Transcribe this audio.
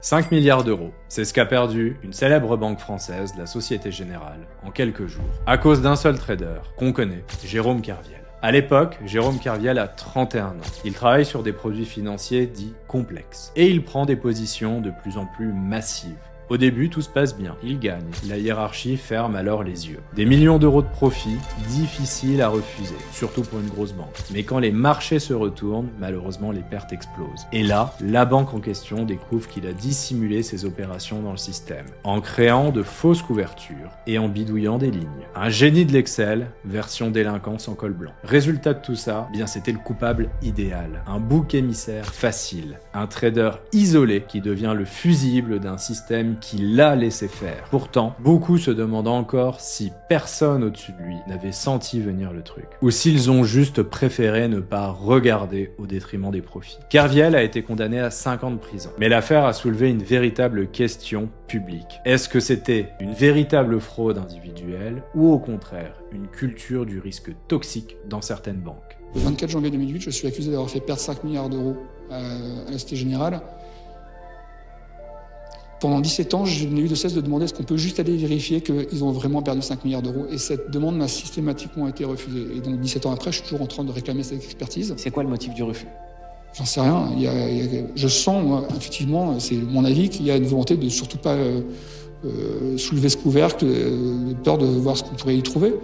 5 milliards d'euros, c'est ce qu'a perdu une célèbre banque française, la Société Générale, en quelques jours, à cause d'un seul trader qu'on connaît, Jérôme Kerviel. À l'époque, Jérôme Kerviel a 31 ans. Il travaille sur des produits financiers dits complexes. Et il prend des positions de plus en plus massives. Au début, tout se passe bien, il gagne. La hiérarchie ferme alors les yeux. Des millions d'euros de profit, difficiles à refuser, surtout pour une grosse banque. Mais quand les marchés se retournent, malheureusement les pertes explosent. Et là, la banque en question découvre qu'il a dissimulé ses opérations dans le système, en créant de fausses couvertures et en bidouillant des lignes. Un génie de l'Excel, version délinquance en col blanc. Résultat de tout ça, bien c'était le coupable idéal. Un bouc émissaire facile. Un trader isolé qui devient le fusible d'un système qui l'a laissé faire. Pourtant, beaucoup se demandent encore si personne au-dessus de lui n'avait senti venir le truc. Ou s'ils ont juste préféré ne pas regarder au détriment des profits. Kerviel a été condamné à 5 ans de prison. Mais l'affaire a soulevé une véritable question publique. Est-ce que c'était une véritable fraude individuelle ou au contraire une culture du risque toxique dans certaines banques? Le 24 janvier 2008, je suis accusé d'avoir fait perdre 5 milliards d'euros à la Société Générale. Pendant 17 ans, je n'ai eu de cesse de demander est-ce qu'on peut juste aller vérifier qu'ils ont vraiment perdu 5 milliards d'euros. Et cette demande m'a systématiquement été refusée. Et donc 17 ans après, je suis toujours en train de réclamer cette expertise. C'est quoi le motif du refus? J'en sais rien. Je sens, moi, effectivement, c'est mon avis, qu'il y a une volonté de surtout pas soulever ce couvercle, de peur de voir ce qu'on pourrait y trouver.